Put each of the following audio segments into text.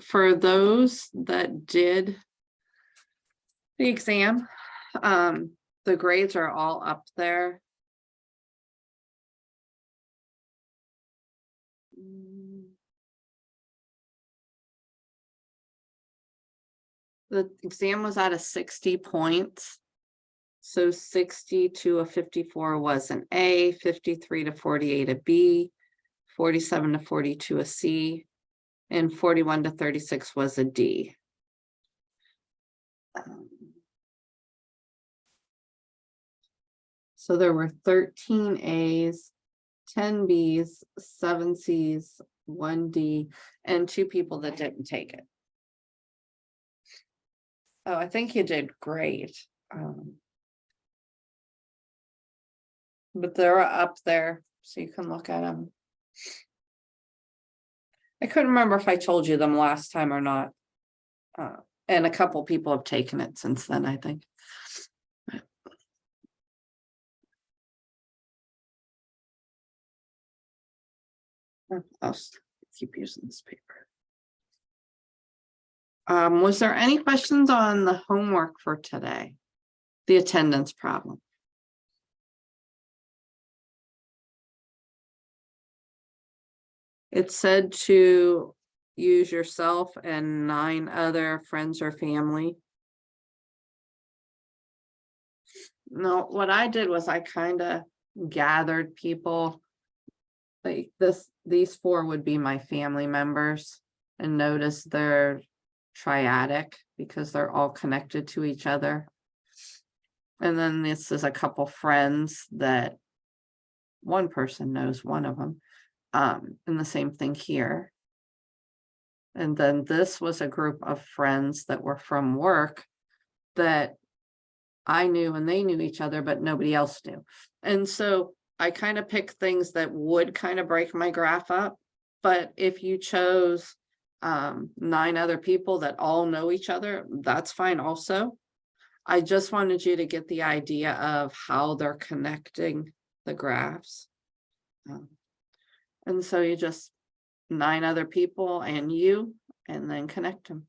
For those that did the exam, the grades are all up there. The exam was out of 60 points. So 60 to a 54 was an A, 53 to 48 a B, 47 to 42 a C, and 41 to 36 was a D. So there were 13 A's, 10 B's, 7 C's, 1 D, and 2 people that didn't take it. Oh, I think you did great. But they're up there, so you can look at them. I couldn't remember if I told you them last time or not. And a couple people have taken it since then, I think. I'll keep using this paper. Was there any questions on the homework for today? The attendance problem. It said to use yourself and 9 other friends or family. No, what I did was I kind of gathered people. Like these 4 would be my family members, and notice they're triadic because they're all connected to each other. And then this is a couple friends that one person knows one of them. And the same thing here. And then this was a group of friends that were from work that I knew and they knew each other, but nobody else knew. And so I kind of picked things that would kind of break my graph up. But if you chose 9 other people that all know each other, that's fine also. I just wanted you to get the idea of how they're connecting the graphs. And so you just 9 other people and you, and then connect them.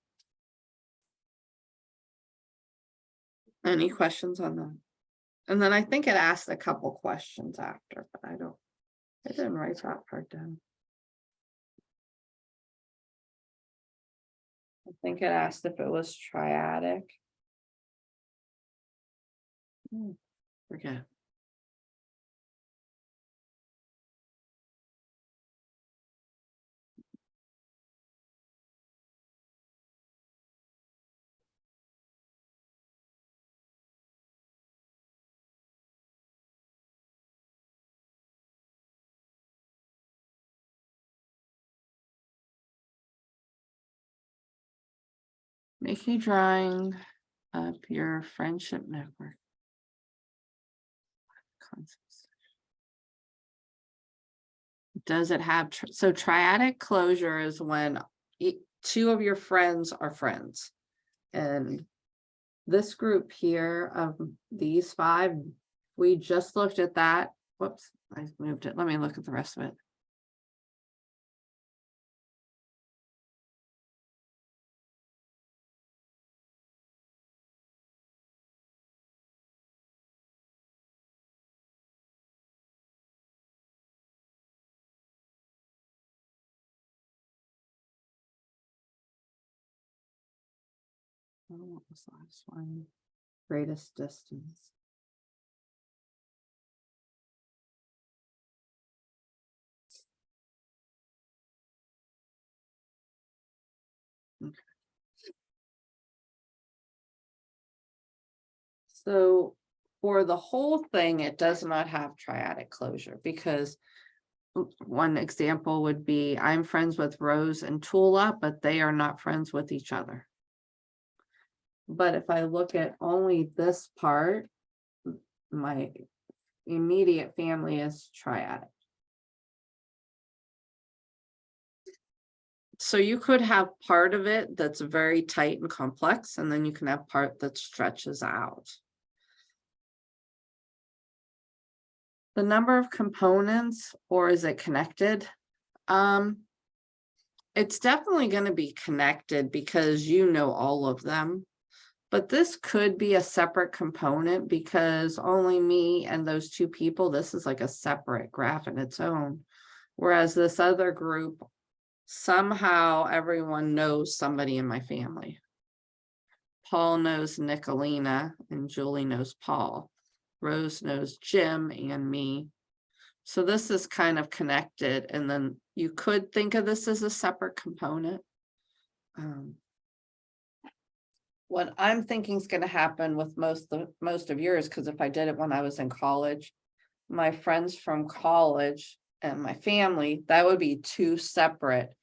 Any questions on that? And then I think it asked a couple questions after, but I didn't write that part down. I think it asked if it was triadic. Forget. Make you drawing up your friendship network. Does it have, so triadic closure is when 2 of your friends are friends. And this group here of these 5, we just looked at that. Whoops, I moved it. Let me look at the rest of it. Oh, what was the last one? Greatest distance. Okay. So for the whole thing, it does not have triadic closure, because one example would be I'm friends with Rose and Tula, but they are not friends with each other. But if I look at only this part, my immediate family is triadic. So you could have part of it that's very tight and complex, and then you can have part that stretches out. The number of components, or is it connected? It It's definitely going to be connected because you know all of them. But this could be a separate component because only me and those two people, this is like a separate graph in its own. Whereas this other group, somehow everyone knows somebody in my family. Paul knows Nicolina and Julie knows Paul. Rose knows Jim and me. So this is kind of connected. And then you could think of this as a separate component. What I'm thinking is going to happen with most of yours, because if I did it when I was in college, my friends from college and my family, that would be two separate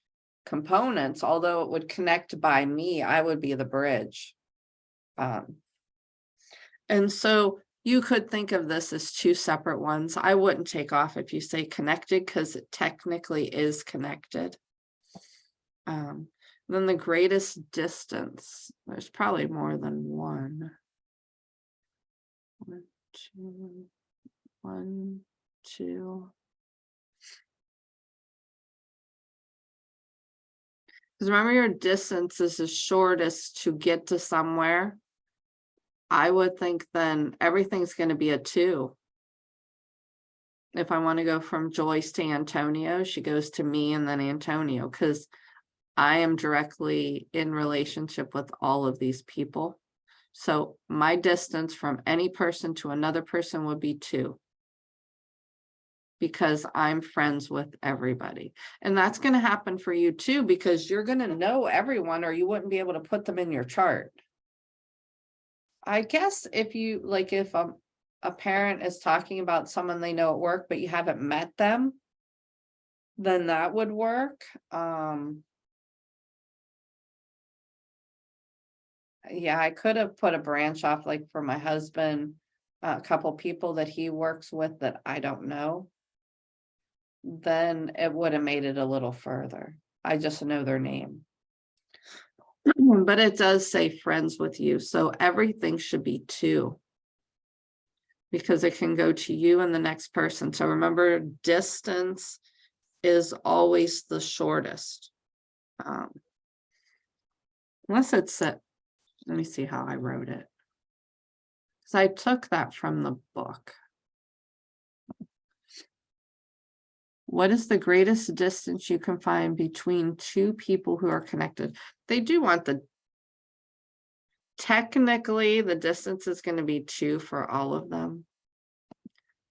components. Although it would connect by me, I would be the bridge. And so you could think of this as two separate ones. I wouldn't take off if you say connected because it technically is connected. Then the greatest distance, there's probably more than one. One, two. Because remember, your distance is the shortest to get to somewhere. I would think then everything's going to be a 2. If I want to go from Joyce to Antonio, she goes to me and then Antonio, because I am directly in relationship with all of these people. So my distance from any person to another person would be 2. Because I'm friends with everybody. And that's going to happen for you too, because you're going to know everyone or you wouldn't be able to put them in your chart. I guess if you like, if a parent is talking about someone they know at work, but you haven't met them, then that would work. Yeah, I could have put a branch off, like for my husband, a couple people that he works with that I don't know. Then it would have made it a little further. I just know their name. But it does say friends with you. So everything should be 2. Because it can go to you and the next person. So remember, distance is always the shortest. Unless it's set. Let me see how I wrote it. Because I took that from the book. What is the greatest distance you can find between two people who are connected? They do want the, technically the distance is going to be 2 for all of them.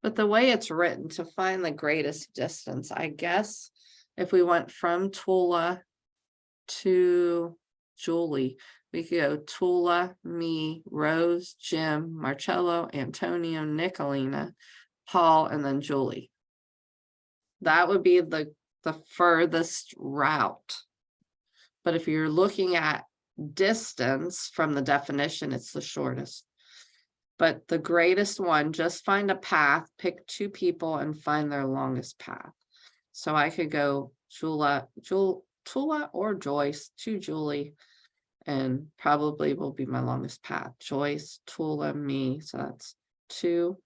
But the way it's written, to find the greatest distance, I guess if we went from Tula to Julie, we could go Tula, me, Rose, Jim, Marcello, Antonio, Nicolina, Paul, and then Julie. That would be the furthest route. But if you're looking at distance from the definition, it's the shortest. But the greatest one, just find a path, pick 2 people and find their longest path. So I could go Tula or Joyce to Julie, and probably will be my longest path. Joyce, Tula, me. So that's 2,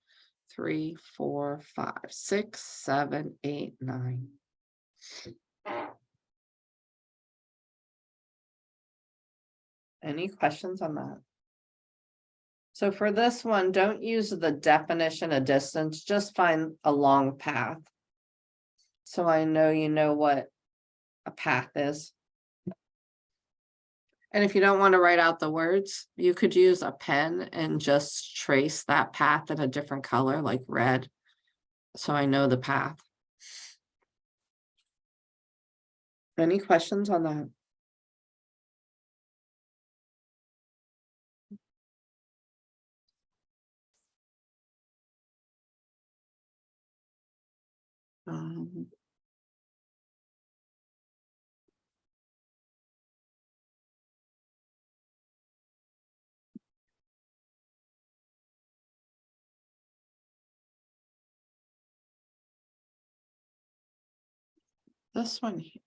3, 4, 5, 6, 7, 8, 9. Any questions on that? So for this one, don't use the definition of distance, just find a long path. So I know you know what a path is. And if you don't want to write out the words, you could use a pen and just trace that path in a different color, like red. So I know the path. Any questions on that? This one here.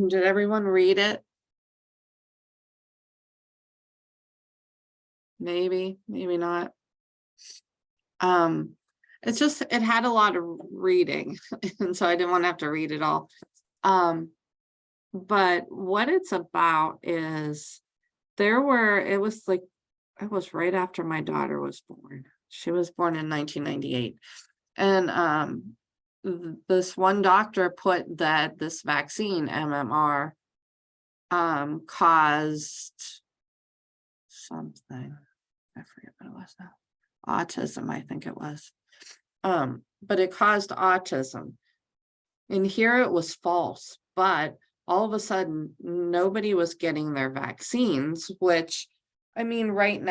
Did everyone read it? Maybe, maybe not. It's just, it had a lot of reading, and so I didn't want to have to read it all. But what it's about is it was like, it was right after my daughter was born. She was born in 1998. And this one doctor put that this vaccine, MMR, caused something. I forget what it was now. Autism, I think it was. But it caused autism. And here it was false, but all of a sudden nobody was getting their vaccines, which, I mean, right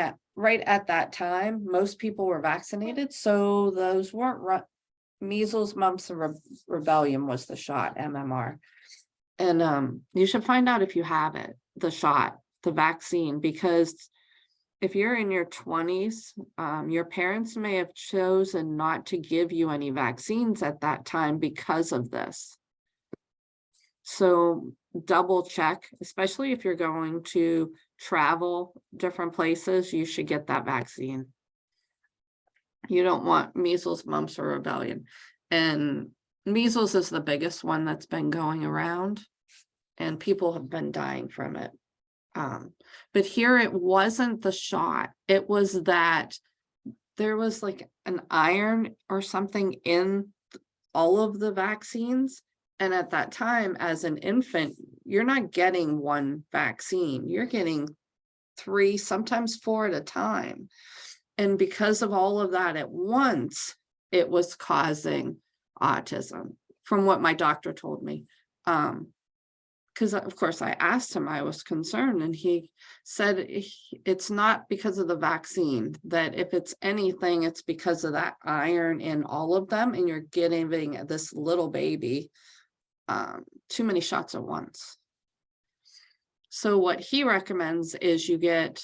at that time, most people were vaccinated. So those weren't measles, mumps, and rebellion was the shot, MMR. And you should find out if you have it, the shot, the vaccine, because if you're in your 20s, your parents may have chosen not to give you any vaccines at that time because of this. So double check, especially if you're going to travel different places, you should get that vaccine. You don't want measles, mumps, or rebellion. And measles is the biggest one that's been going around, and people have been dying from it. But here it wasn't the shot. It was that there was like an iron or something in all of the vaccines. And at that time, as an infant, you're not getting one vaccine. You're getting 3, sometimes 4 at a time. And because of all of that at once, it was causing autism, from what my doctor told me. Because of course I asked him, I was concerned, and he said it's not because of the vaccine, that if it's anything, it's because of that iron in all of them, and you're giving this little baby too many shots at once. So what he recommends is you get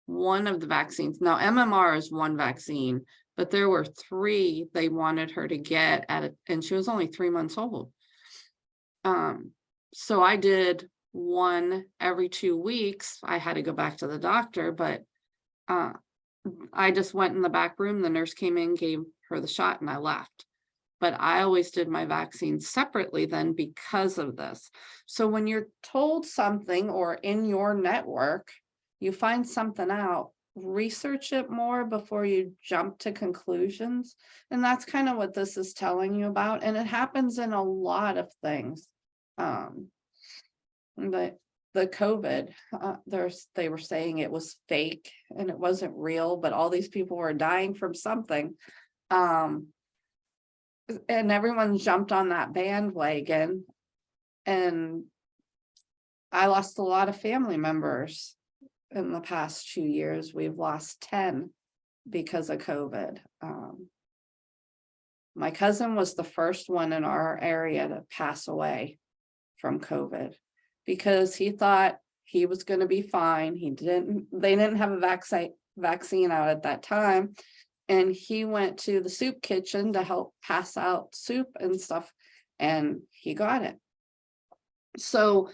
one of the vaccines. Now MMR is one vaccine, but there were 3 they wanted her to get and she was only 3 months old. So I did one every 2 weeks. I had to go back to the doctor, but I just went in the back room. The nurse came in, gave her the shot, and I left. But I always did my vaccine separately then because of this. So when you're told something or in your network, you find something out, research it more before you jump to conclusions. And that's kind of what this is telling you about. And it happens in a lot of things. But the COVID, they were saying it was fake and it wasn't real, but all these people were dying from something. And everyone jumped on that bandwagon. And I lost a lot of family members in the past 2 years. We've lost 10 because of COVID. My cousin was the first one in our area to pass away from COVID because he thought he was going to be fine. They didn't have a vaccine out at that time. And he went to the soup kitchen to help pass out soup and stuff, and he got it. So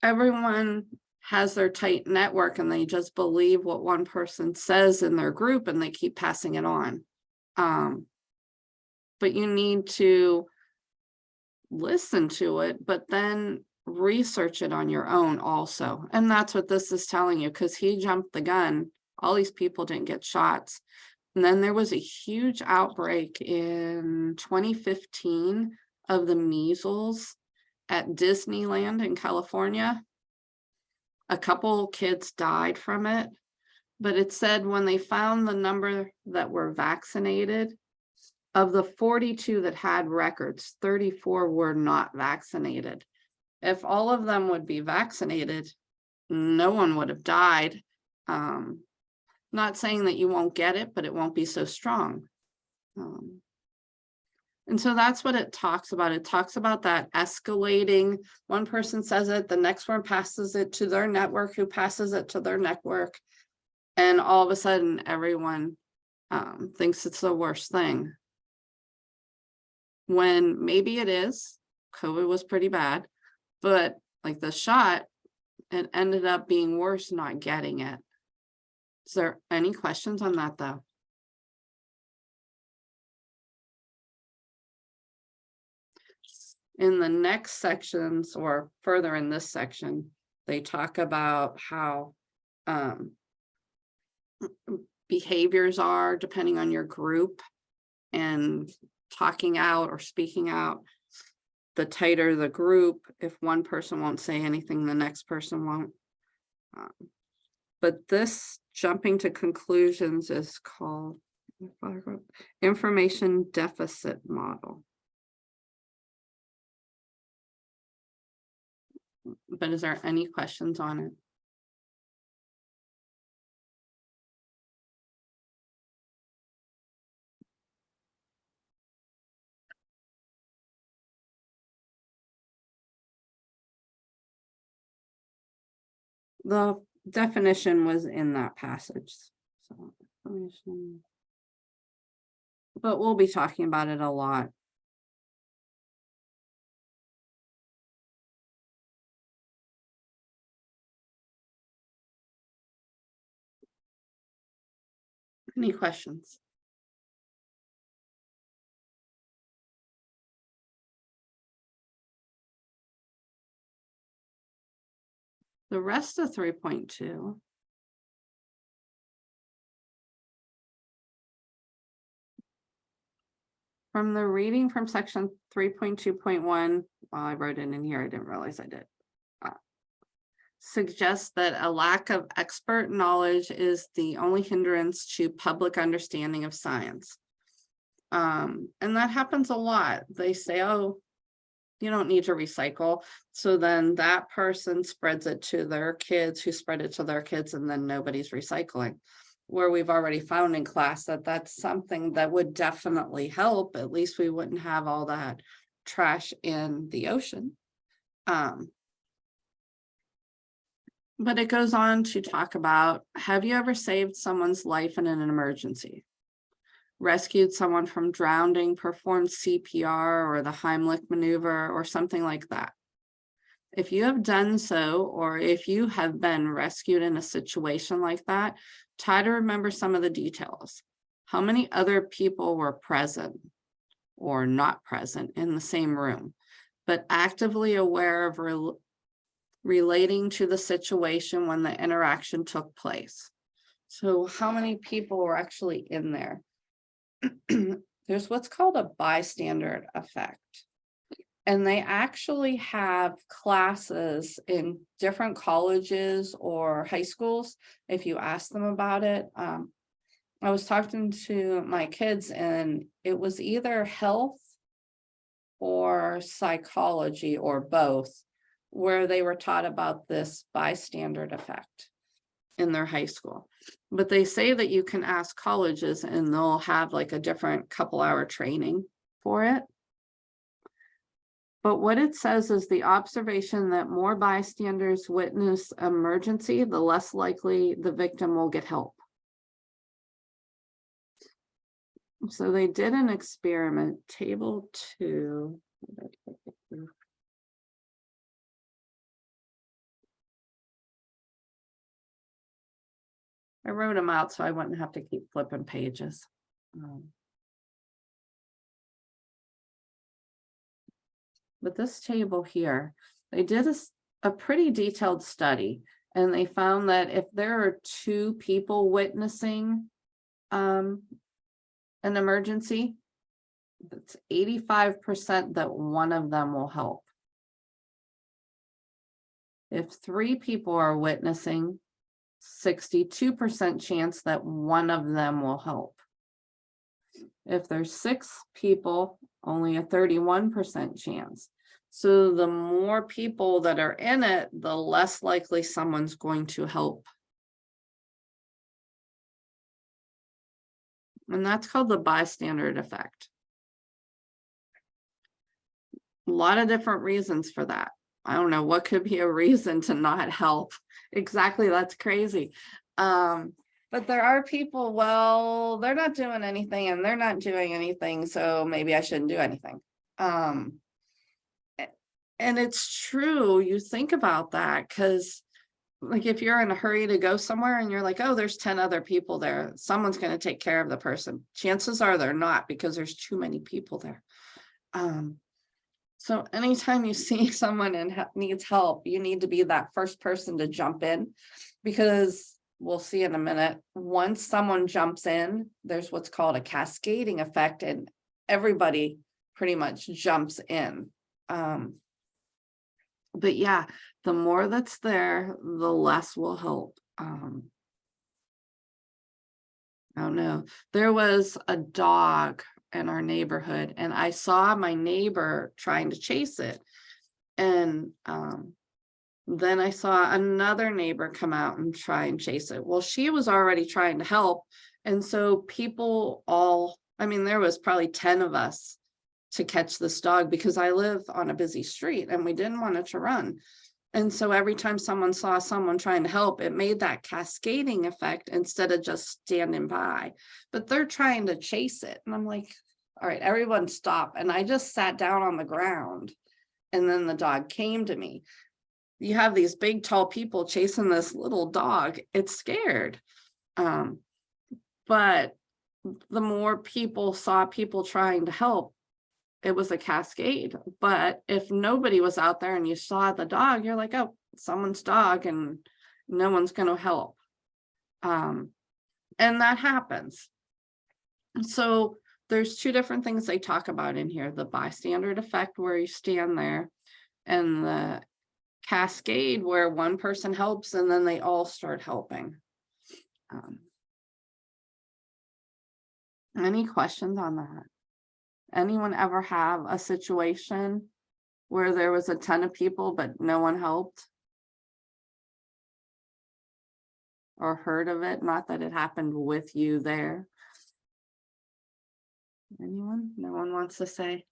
everyone has their tight network and they just believe what one person says in their group and they keep passing it on. But you need to listen to it, but then research it on your own also. And that's what this is telling you, because he jumped the gun. All these people didn't get shots. And then there was a huge outbreak in 2015 of the measles at Disneyland in California. A couple kids died from it, but it said when they found the number that were vaccinated, of the 42 that had records, 34 were not vaccinated. If all of them would be vaccinated, no one would have died. Not saying that you won't get it, but it won't be so strong. And so that's what it talks about. It talks about that escalating. One person says it, the next one passes it to their network, who passes it to their network. And all of a sudden, everyone thinks it's the worst thing. When maybe it is. COVID was pretty bad, but like the shot, it ended up being worse not getting it. Is there any questions on that though? In the next sections, or further in this section, they talk about how behaviors are depending on your group, and talking out or speaking out. The tighter the group, if one person won't say anything, the next person won't. But this jumping to conclusions is called information deficit model. But is there any questions on it? The definition was in that passage. So, but we'll be talking about it a lot. Any questions? The rest of 3.2. From the reading from section 3.2.1, well, I wrote it in here, I didn't realize I did. Suggests that a lack of expert knowledge is the only hindrance to public understanding of science. And that happens a lot. They say, oh, you don't need to recycle. So then that person spreads it to their kids, who spread it to their kids, and then nobody's recycling. Where we've already found in class that that's something that would definitely help. At least we wouldn't have all that trash in the ocean. But it goes on to talk about, have you ever saved someone's life in an emergency? Rescued someone from drowning, performed CPR or the Heimlich maneuver or something like that? If you have done so, or if you have been rescued in a situation like that, try to remember some of the details. How many other people were present or not present in the same room, but actively aware of relating to the situation when the interaction took place? So how many people were actually in there? There's what's called a bystander effect. And they actually have classes in different colleges or high schools. If you ask them about it, I was talking to my kids, and it was either health or psychology or both, where they were taught about this bystander effect in their high school. But they say that you can ask colleges and they'll have like a different couple-hour training for it. But what it says is the observation that more bystanders witness emergency, the less likely the victim will get help. So they did an experiment, table 2. I wrote them out so I wouldn't have to keep flipping pages. But this table here, they did a pretty detailed study, and they found that if there are 2 people witnessing an emergency, it's 85% that one of them will help. If 3 people are witnessing, 62% chance that one of them will help. If there's 6 people, only a 31% chance. So the more people that are in it, the less likely someone's going to help. And that's called the bystander effect. A lot of different reasons for that. I don't know what could be a reason to not help. Exactly, that's crazy. But there are people, well, they're not doing anything and they're not doing anything, so maybe I shouldn't do anything. And it's true, you think about that, because like if you're in a hurry to go somewhere and you're like, oh, there's 10 other people there, someone's going to take care of the person. Chances are they're not, because there's too many people there. So anytime you see someone and needs help, you need to be that first person to jump in, because we'll see in a minute, once someone jumps in, there's what's called a cascading effect, and everybody pretty much jumps in. But yeah, the more that's there, the less will help. I don't know. There was a dog in our neighborhood, and I saw my neighbor trying to chase it. And then I saw another neighbor come out and try and chase it. Well, she was already trying to help. And so people all, I mean, there was probably 10 of us to catch this dog, because I live on a busy street and we didn't want it to run. And so every time someone saw someone trying to help, it made that cascading effect instead of just standing by. But they're trying to chase it. And I'm like, all right, everyone stop. And I just sat down on the ground. And then the dog came to me. You have these big, tall people chasing this little dog. It's scared. But the more people saw people trying to help, it was a cascade. But if nobody was out there and you saw the dog, you're like, oh, someone's dog and no one's going to help. And that happens. So there's two different things they talk about in here: the bystander effect, where you stand there, and the cascade, where one person helps and then they all start helping. Any questions on that? Anyone ever have a situation where there was a ton of people but no one helped? Or heard of it? Not that it happened with you there. Anyone? No one wants to say?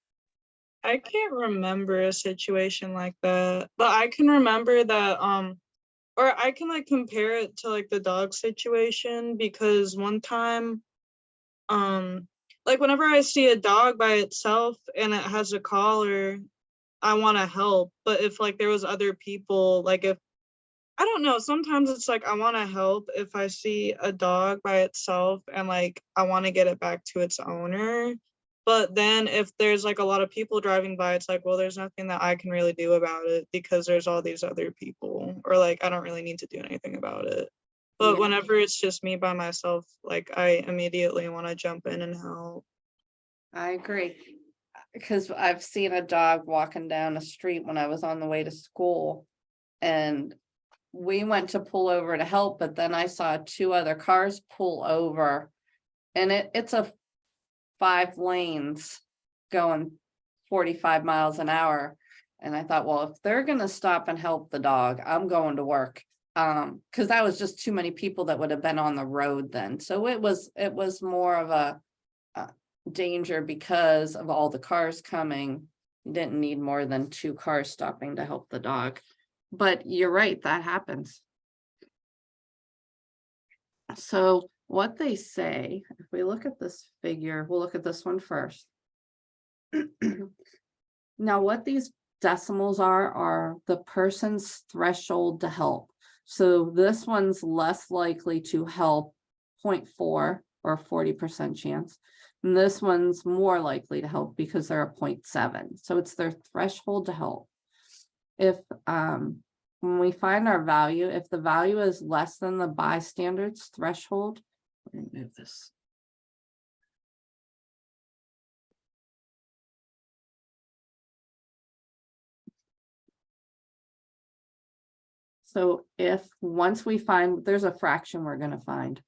I can't remember a situation like that, but I can remember that or I can like compare it to like the dog situation, because one time like whenever I see a dog by itself and it has a collar, I want to help. But if like there was other people, like if I don't know, sometimes it's like I want to help if I see a dog by itself and like I want to get it back to its owner. But then if there's like a lot of people driving by, it's like, well, there's nothing that I can really do about it because there's all these other people, or like I don't really need to do anything about it. But Yeah, whenever it's just me by myself, like I immediately want to jump in and help. I agree. Because I've seen a dog walking down the street when I was on the way to school, and we went to pull over to help, but then I saw two other cars pull over, and it's a 5 lanes going 45 miles an hour. And I thought, well, if they're going to stop and help the dog, I'm going to work. Because that was just too many people that would have been on the road then. So it was more of a danger because of all the cars coming. You didn't need more than 2 cars stopping to help the dog. But you're right, that happens. So what they say, if we look at this figure, we'll look at this one first. Now, what these decimals are the person's threshold to help. So this one's less likely to help 0.4 or 40% chance. And this one's more likely to help because they're a 0.7. So it's their threshold to help. If when we find our value, if the value is less than the bystander's threshold, let me move this. So if once we find, there's a fraction we're going to find.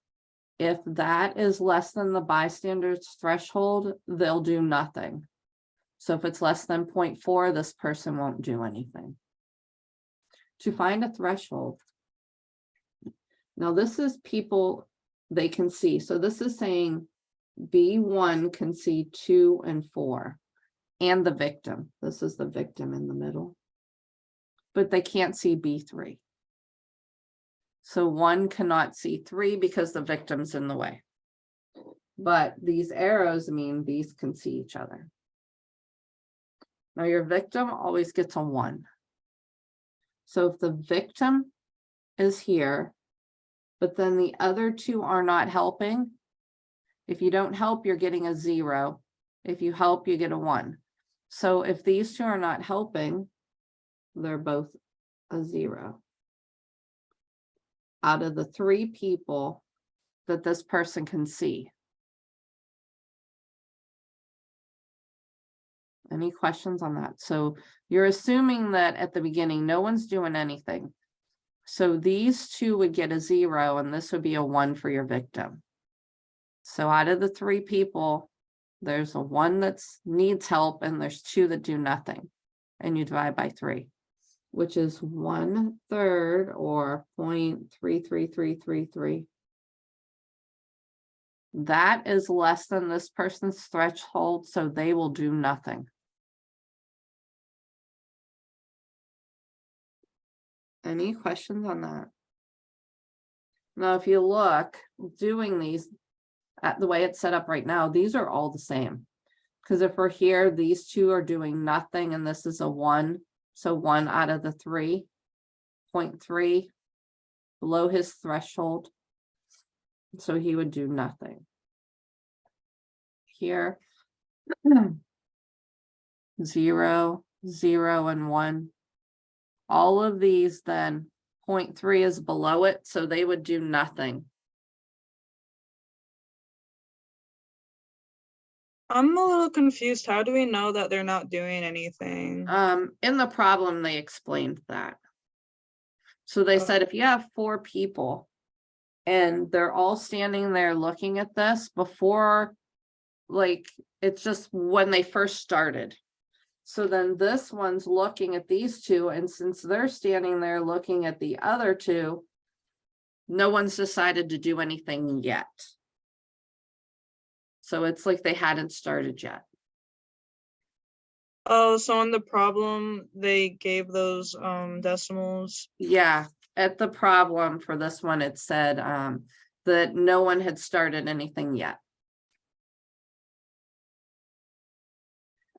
If that is less than the bystander's threshold, they'll do nothing. So if it's less than 0.4, this person won't do anything. To find a threshold. Now this is people they can see. So this is saying B1 can see 2 and 4 and the victim. This is the victim in the middle. But they can't see B3. So 1 cannot see 3 because the victim's in the way. But these arrows mean these can see each other. Now your victim always gets a 1. So if the victim is here, but then the other 2 are not helping, if you don't help, you're getting a 0. If you help, you get a 1. So if these two are not helping, they're both a 0. Out of the 3 people that this person can see. Any questions on that? So you're assuming that at the beginning, no one's doing anything. So these two would get a 0 and this would be a 1 for your victim. So out of the 3 people, there's a 1 that needs help and there's 2 that do nothing. And you divide by 3, which is 1/3 or 0.33333. That is less than this person's threshold, so they will do nothing. Any questions on that? Now, if you look, doing these at the way it's set up right now, these are all the same. Because if we're here, these 2 are doing nothing, and this is a 1. So 1 out of the 3, 0.3 below his threshold. So he would do nothing. Here, 0, 0, and 1. All of these then, 0.3 is below it, so they would do nothing. I'm a little confused. How do we know that they're not doing anything? In the problem, they explained that. So they said if you have 4 people and they're all standing there looking at this before, like, it's just when they first started. So then this one's looking at these 2, and since they're standing there looking at the other 2, no one's decided to do anything yet. So it's like they hadn't started yet. Oh, so in the problem, they gave those decimals. Yeah, at the problem for this one, it said that no one had started anything yet.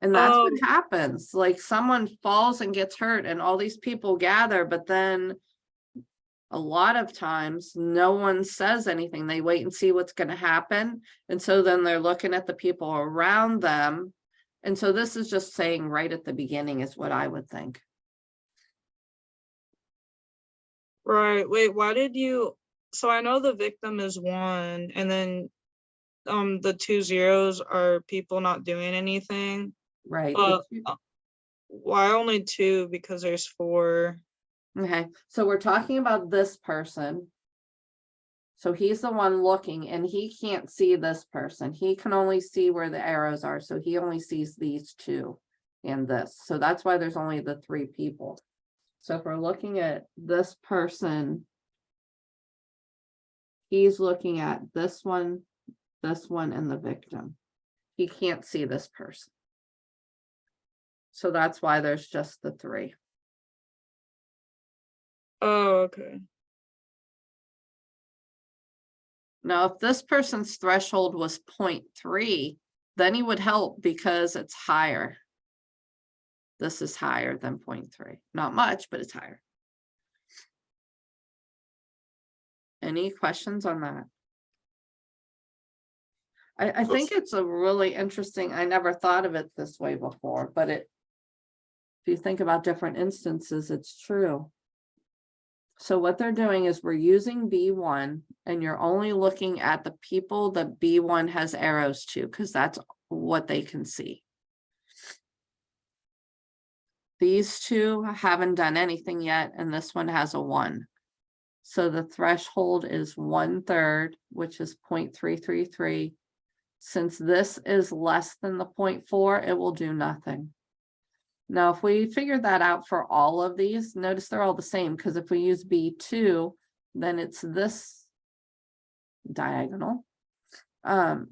And that's what happens. Like, someone falls and gets hurt and all these people gather, but then a lot of times no one says anything. They wait and see what's going to happen. And so then they're looking at the people around them. And so this is just saying right at the beginning is what I would think. Right. Wait, why did you? So I know the victim is 1, and then the 2 zeros are people not doing anything. Right. Why only 2? Because there's 4. Okay. So we're talking about this person. So he's the one looking, and he can't see this person. He can only see where the arrows are. So he only sees these 2 and this. So that's why there's only the 3 people. So if we're looking at this person, he's looking at this one, and the victim. He can't see this person. So that's why there's just the 3. Oh, okay. Now, if this person's threshold was 0.3, then he would help because it's higher. This is higher than 0.3. Not much, but it's higher. Any questions on that? I think it's a really interesting, I never thought of it this way before, but if you think about different instances, it's true. So what they're doing is we're using B1, and you're only looking at the people that B1 has arrows to, because that's what they can see. These 2 haven't done anything yet, and this one has a 1. So the threshold is 1/3, which is 0.333. Since this is less than the 0.4, it will do nothing. Now, if we figure that out for all of these, notice they're all the same, because if we use B2, then it's this diagonal. And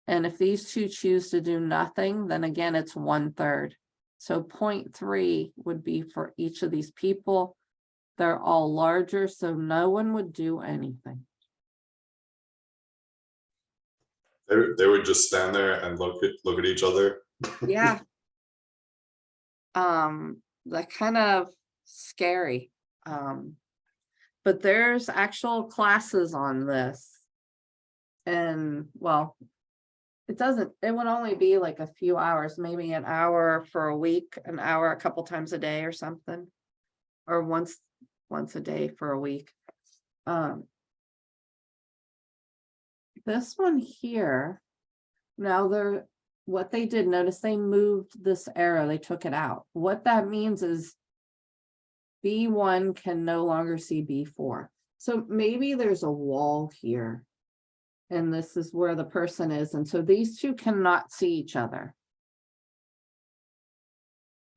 if these 2 choose to do nothing, then again, it's 1/3. So 0.3 would be for each of these people. They're all larger, so no one would do anything. They would just stand there and look at each other. Yeah. That kind of scary. But there's actual classes on this. And well, it would only be like a few hours, maybe an hour for a week, an hour a couple times a day or something. Or once a day for a week. This one here, now what they did, notice they moved this arrow, they took it out. What that means is B1 can no longer see B4. So maybe there's a wall here. And this is where the person is. And so these two cannot see each other.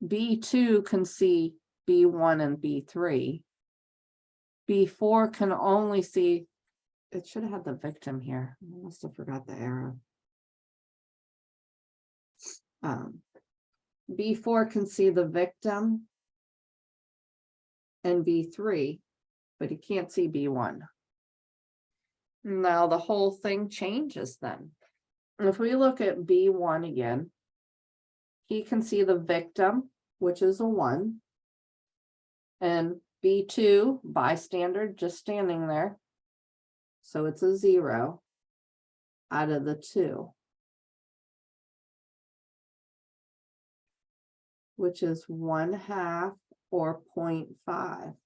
B2 can see B1 and B3. B4 can only see, it should have had the victim here. I must have forgot the arrow. B4 can see the victim and B3, but he can't see B1. Now the whole thing changes then. If we look at B1 again, he can see the victim, which is a 1. And B2, bystander, just standing there. So it's a 0 out of the 2. Which is 1/2 or 0.5.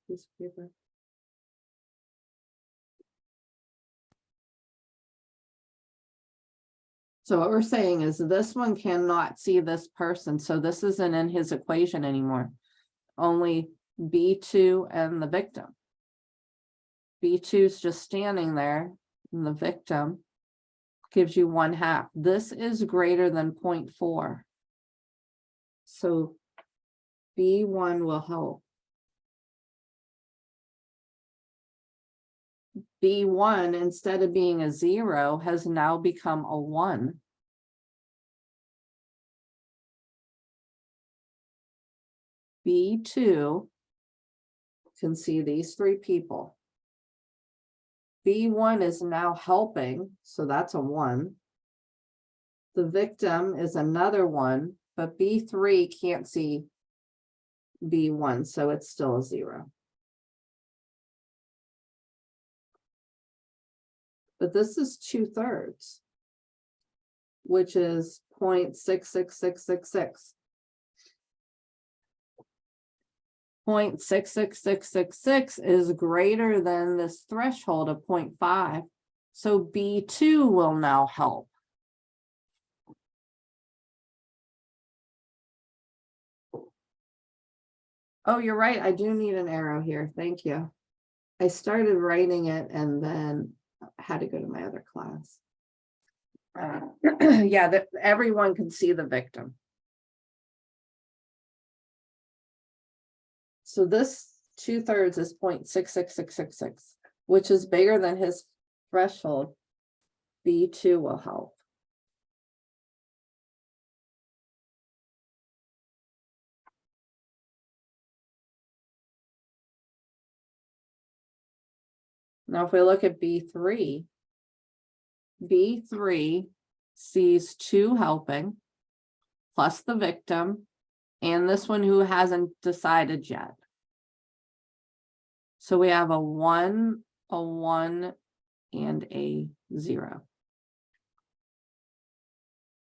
Piece of paper. So what we're saying is this one cannot see this person, so this isn't in his equation anymore. Only B2 and the victim. B2 is just standing there, and the victim gives you 1/2. This is greater than 0.4. So B1 will help. B1, instead of being a 0, has now become a 1. B2 can see these 3 people. B1 is now helping, so that's a 1. The victim is another 1, but B3 can't see B1, so it's still a 0. But this is 2/3, which is 0.66666. 0.66666 is greater than this threshold of 0.5. So B2 will now help. Oh, you're right. I do need an arrow here. Thank you. I started writing it and then had to go to my other class. Yeah, that everyone can see the victim. So this 2/3 is 0.66666, which is bigger than his threshold. B2 will help. Now, if we look at B3, B3 sees 2 helping, plus the victim, and this one who hasn't decided yet. So we have a 1, and a 0.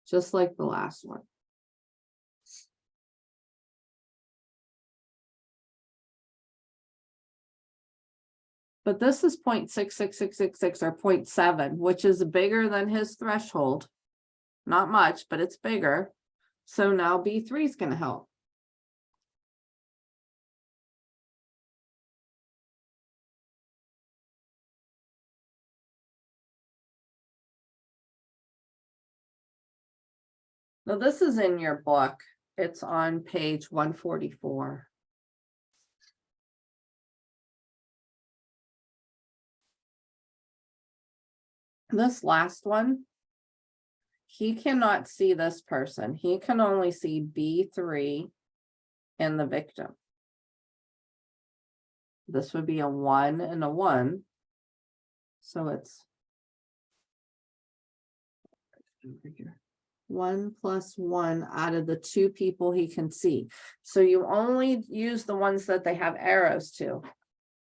Just like the last one. But this is 0.66666 or 0.7, which is bigger than his threshold. Not much, but it's bigger. So now B3 is going to help. Now this is in your book. It's on page 144. This last one, he cannot see this person. He can only see B3 and the victim. This would be a 1 and a 1. So it's over here. 1 plus 1 out of the 2 people he can see. So you only use the ones that they have arrows to.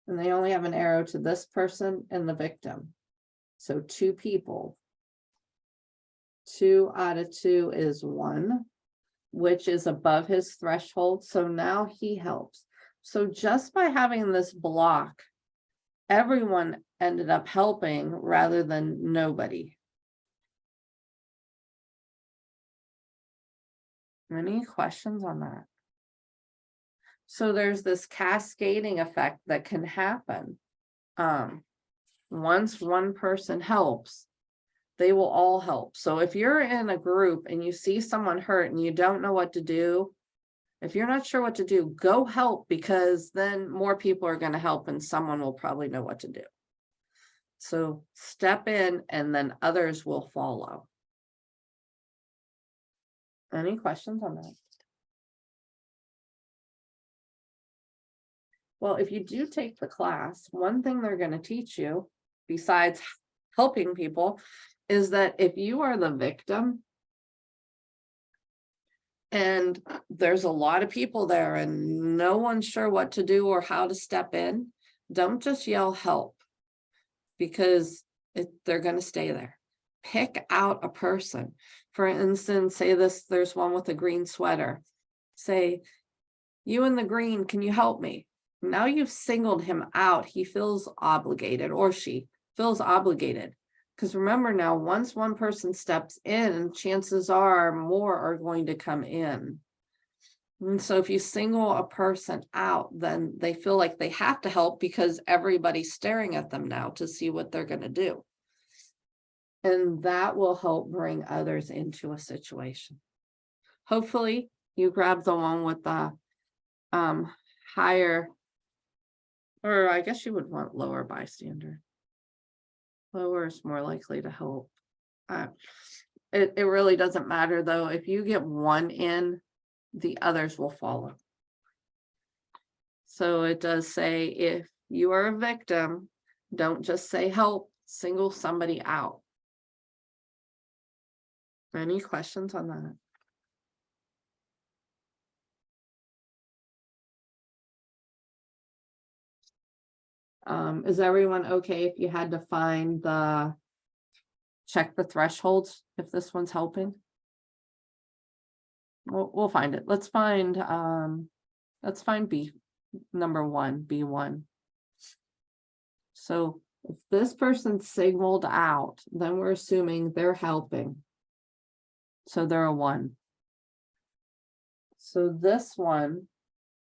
And they only have an arrow to this person and the victim. So 2 people. 2 out of 2 is 1, which is above his threshold. So now he helps. So just by having this block, everyone ended up helping rather than nobody. Any questions on that? So there's this cascading effect that can happen. Once one person helps, they will all help. So if you're in a group and you see someone hurt and you don't know what to do, if you're not sure what to do, go help, because then more people are going to help and someone will probably know what to do. So step in and then others will follow. Any questions on that? Well, if you do take the class, one thing they're going to teach you, besides helping people, is that if you are the victim and there's a lot of people there and no one's sure what to do or how to step in, don't just yell help, because they're going to stay there. Pick out a person. For instance, say there's one with a green sweater. Say, you in the green, can you help me? Now you've singled him out. He feels obligated, or she feels obligated. Because remember now, once one person steps in, chances are more are going to come in. And so if you single a person out, then they feel like they have to help because everybody's staring at them now to see what they're going to do. And that will help bring others into a situation. Hopefully you grab the one with the higher, or I guess you would want lower bystander. Lower is more likely to help. It really doesn't matter though. If you get one in, the others will follow. So it does say if you are a victim, don't just say help, single somebody out. Any questions on that? Is everyone okay if you had to find check the thresholds if this one's helping? We'll find it. Let's find B, number 1, B1. So if this person's signaled out, then we're assuming they're helping. So they're a 1. So this one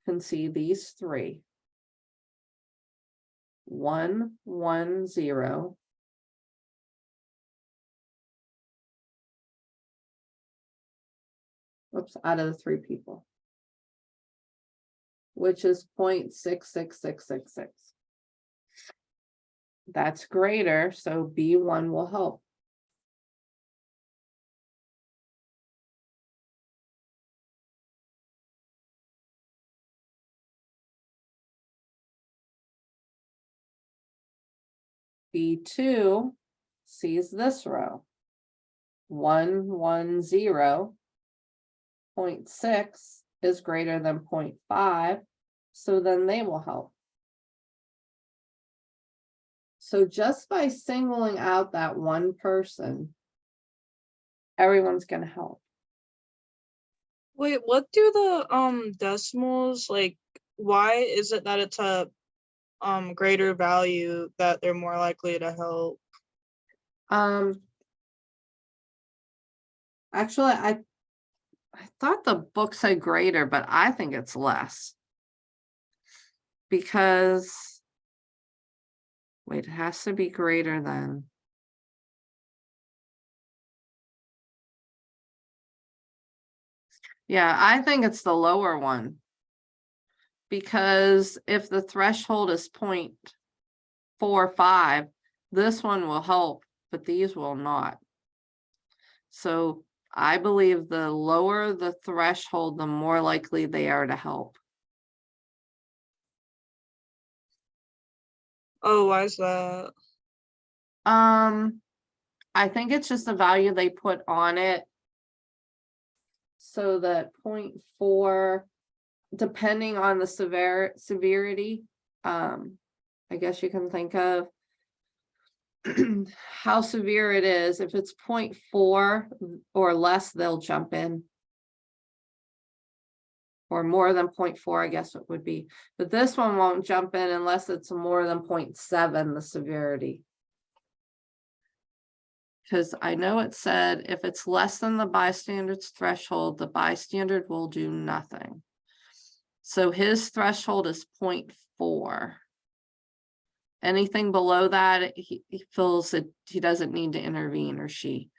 can see these 3. 1, 1, 0. Oops, out of the 3 people, which is 0.66666. That's greater, so B1 will help. B2 sees this row. 1, 1, 0. 0.6 is greater than 0.5, so then they will help. So just by singling out that one person, everyone's going to help. Wait, what do the decimals, like, why is it that it's a greater value that they're more likely to help? Actually, I thought the book said greater, but I think it's less. Because, wait, it has to be greater than. Yeah, I think it's the lower one. Because if the threshold is 0.45, this one will help, but these will not. So I believe the lower the threshold, the more likely they are to help. Oh, why is that? I think it's just the value they put on it so that 0.4, depending on the severity, I guess you can think of how severe it is. If it's 0.4 or less, they'll jump in. Or more than 0.4, I guess it would be. But this one won't jump in unless it's more than 0.7, the severity. Because I know it said if it's less than the bystander's threshold, the bystander will do nothing. So his threshold is 0.4. Anything below that, he feels that he doesn't need to intervene, or she.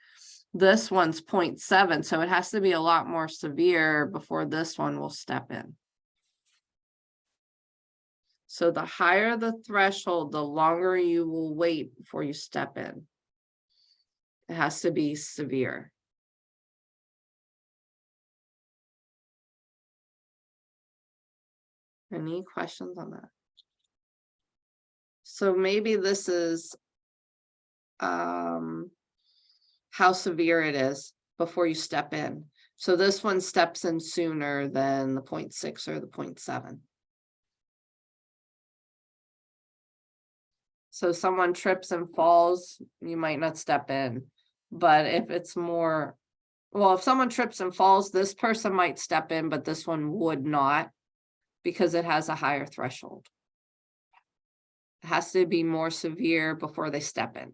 This one's 0.7, so it has to be a lot more severe before this one will step in. So the higher the threshold, the longer you will wait before you step in. It has to be severe. Any questions on that? So maybe this is how severe it is before you step in. So this one steps in sooner than the 0.6 or the 0.7. So someone trips and falls, you might not step in. But if it's more, well, if someone trips and falls, this person might step in, but this one would not, because it has a higher threshold. It has to be more severe before they step in.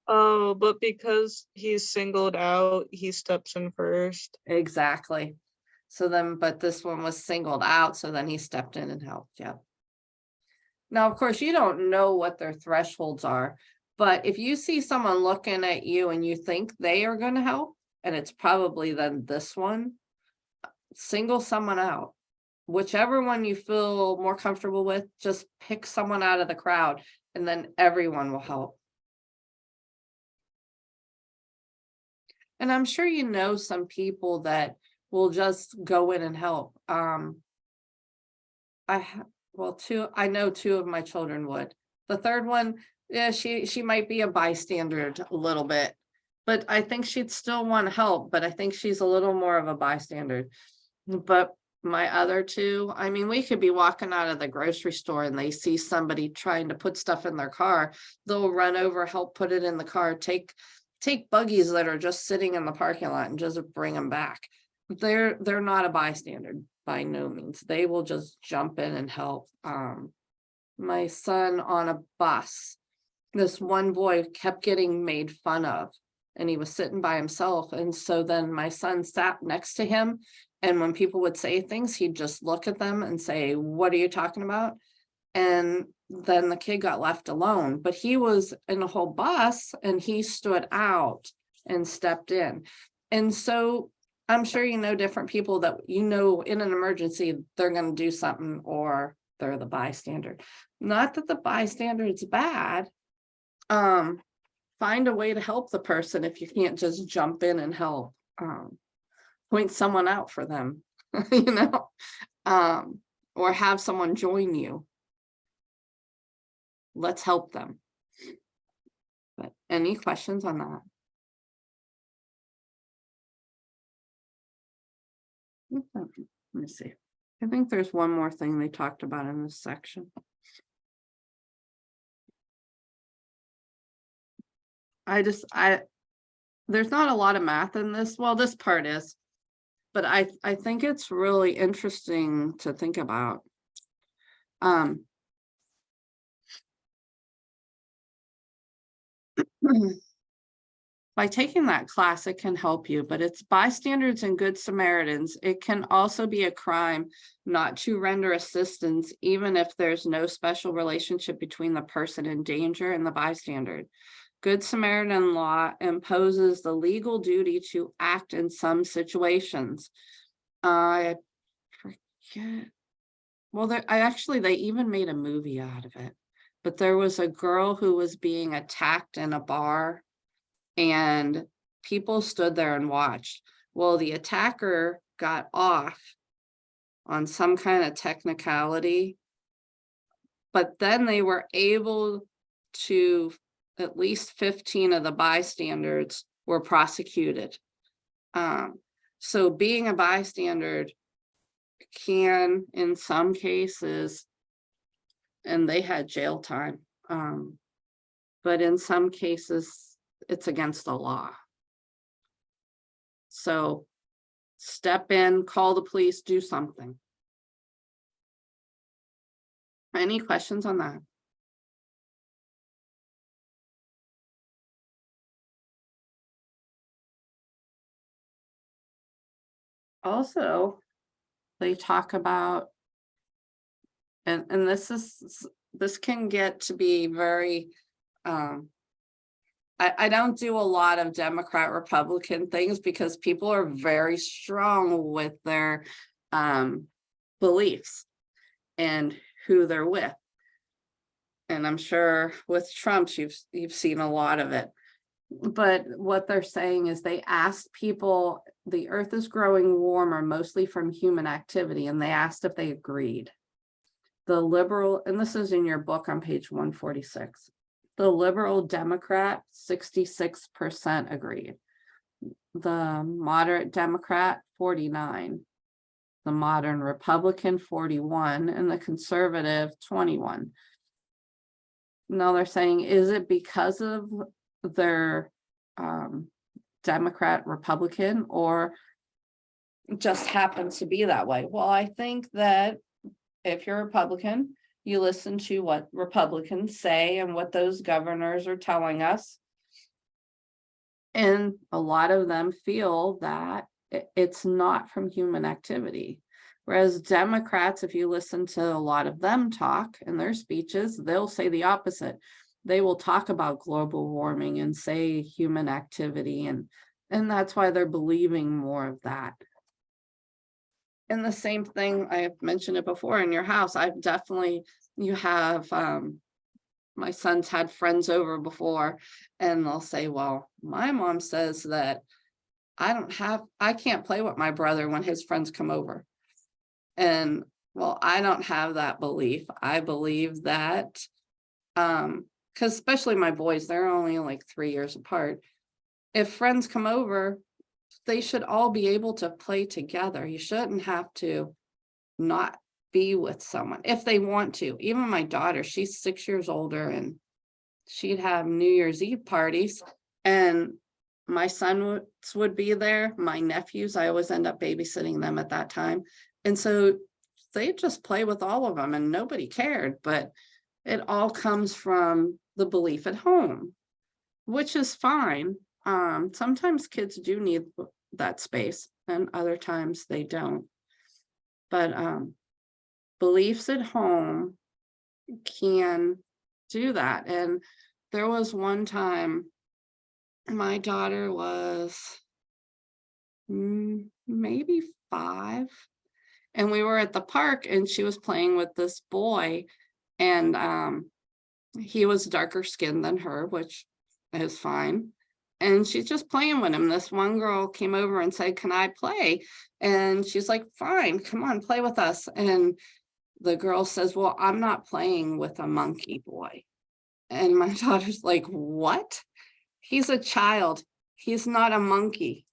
Oh, but because he's singled out, he steps in first. Exactly. So then, but this one was singled out, so then he stepped in and helped. Yep. Now, of course, you don't know what their thresholds are, but if you see someone looking at you and you think they are going to help, and it's probably then this one, single someone out. Whichever one you feel more comfortable with, just pick someone out of the crowd, and then everyone will help. And I'm sure you know some people that will just go in and help. I know two of my children would. The third one, yeah, she might be a bystander a little bit, but I think she'd still want help, but I think she's a little more of a bystander. But my other two, I mean, we could be walking out of the grocery store and they see somebody trying to put stuff in their car, they'll run over, help put it in the car, take buggies that are just sitting in the parking lot and just bring them back. They're not a bystander by no means. They will just jump in and help. My son on a bus, this one boy kept getting made fun of, and he was sitting by himself. And so then my son sat next to him, and when people would say things, he'd just look at them and say, "What are you talking about?" And then the kid got left alone, but he was in a whole bus and he stood out and stepped in. And so I'm sure you know different people that, you know, in an emergency, they're going to do something, or they're the bystander. Not that the bystander is bad. Find a way to help the person if you can't just jump in and help. Point someone out for them, you know, or have someone join you. Let's help them. But any questions on that? Let me see. I think there's one more thing they talked about in this section. There's not a lot of math in this. Well, this part is, but I think it's really interesting to think about. By taking that class, it can help you, but it's bystanders and good Samaritans. It can also be a crime not to render assistance, even if there's no special relationship between the person in danger and the bystander. Good Samaritan law imposes the legal duty to act in some situations. I forget. Well, they even made a movie out of it. But there was a girl who was being attacked in a bar, and people stood there and watched. Well, the attacker got off on some kind of technicality, but then they were able to, at least 15 of the bystanders were prosecuted. So being a bystander can, in some cases, and they had jail time, but in some cases, it's against the law. So step in, call the police, do something. Any questions on that? Also, they talk about, and this can get to be very, I don't do a lot of Democrat Republican things because people are very strong with their beliefs and who they're with. And I'm sure with Trump, you've seen a lot of it. But what they're saying is they asked people, the earth is growing warmer, mostly from human activity, and they asked if they agreed. The liberal, and this is in your book on page 146, the liberal Democrat, 66% agreed. The moderate Democrat, 49. The modern Republican, 41, and the conservative, 21. Now they're saying, is it because of their Democrat Republican, or just happens to be that way? Well, I think that if you're a Republican, you listen to what Republicans say and what those governors are telling us. And a lot of them feel that it's not from human activity. Whereas Democrats, if you listen to a lot of them talk in their speeches, they'll say the opposite. They will talk about global warming and say human activity, and that's why they're believing more of that. And the same thing, I have mentioned it before, in your house, you have, my son's had friends over before, and they'll say, well, my mom says that I can't play with my brother when his friends come over. And well, I don't have that belief. I believe that, because especially my boys, they're only like 3 years apart. If friends come over, they should all be able to play together. You shouldn't have to not be with someone if they want to. Even my daughter, she's 6 years older, and she'd have New Year's Eve parties, and my son would be there. My nephews, I always end up babysitting them at that time. And so they just play with all of them and nobody cared, but it all comes from the belief at home, which is fine. Sometimes kids do need that space and other times they don't. But beliefs at home can do that. And there was one time my daughter was maybe 5, and we were at the park and she was playing with this boy, and he was darker skinned than her, which is fine. And she's just playing with him. This one girl came over and said, can I play? And she's like, fine, come on, play with us. And the girl says, well, I'm not playing with a monkey boy. And my daughter's like, what? He's a child. He's not a monkey.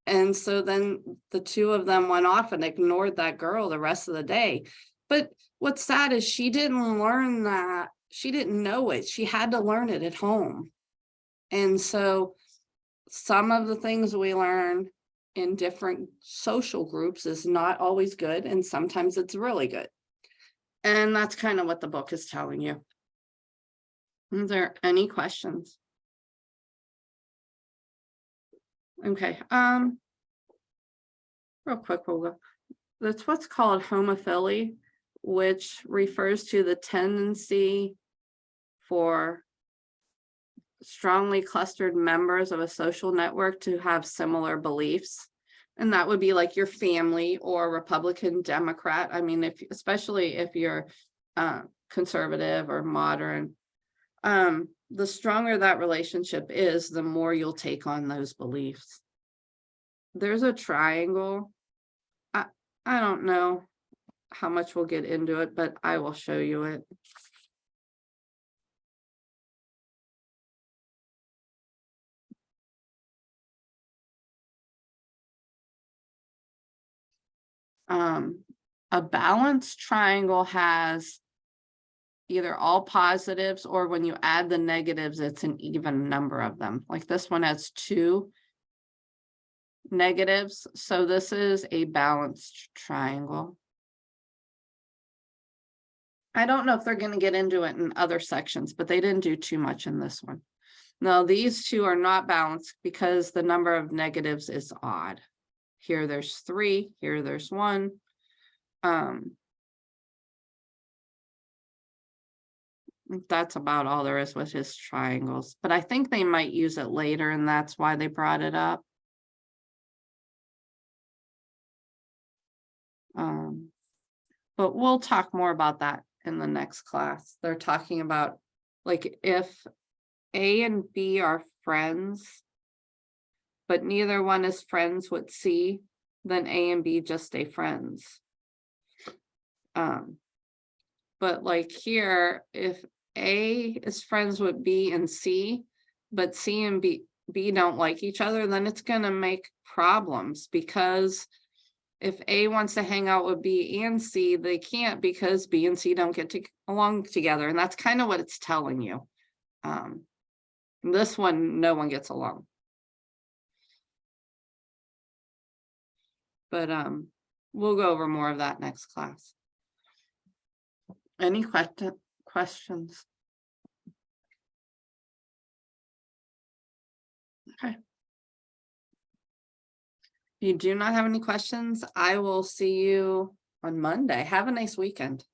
And so then the two of them went off and ignored that girl the rest of the day. But what's sad is she didn't learn that. She didn't know it. She had to learn it at home. And so some of the things we learn in different social groups is not always good. And sometimes it's really good. And that's kind of what the book is telling you. Is there any questions? Okay, real quick, we'll go. That's what's called homophily, which refers to the tendency for strongly clustered members of a social network to have similar beliefs. And that would be like your family or Republican, Democrat. I mean, especially if you're conservative or modern, the stronger that relationship is, the more you'll take on those beliefs. There's a triangle. I don't know how much we'll get into it, but I will show you it. A balanced triangle has either all positives, or when you add the negatives, it's an even number of them. Like this one has 2 negatives, so this is a balanced triangle. I don't know if they're going to get into it in other sections, but they didn't do too much in this one. No, these two are not balanced because the number of negatives is odd. Here there's 3, here there's 1. That's about all there is with his triangles, but I think they might use it later, and that's why they brought it up. But we'll talk more about that in the next class. They're talking about, like, if A and B are friends, but neither one is friends with C, then A and B just stay friends. But like here, if A is friends with B and C, but C and B don't like each other, then it's gonna make problems, because if A wants to hang out with B and C, they can't, because B and C don't get along together, and that's kind of what it's telling you. This one, no one gets along. But we'll go over more of that next class. Any questions? Okay. If you do not have any questions, I will see you on Monday. Have a nice weekend.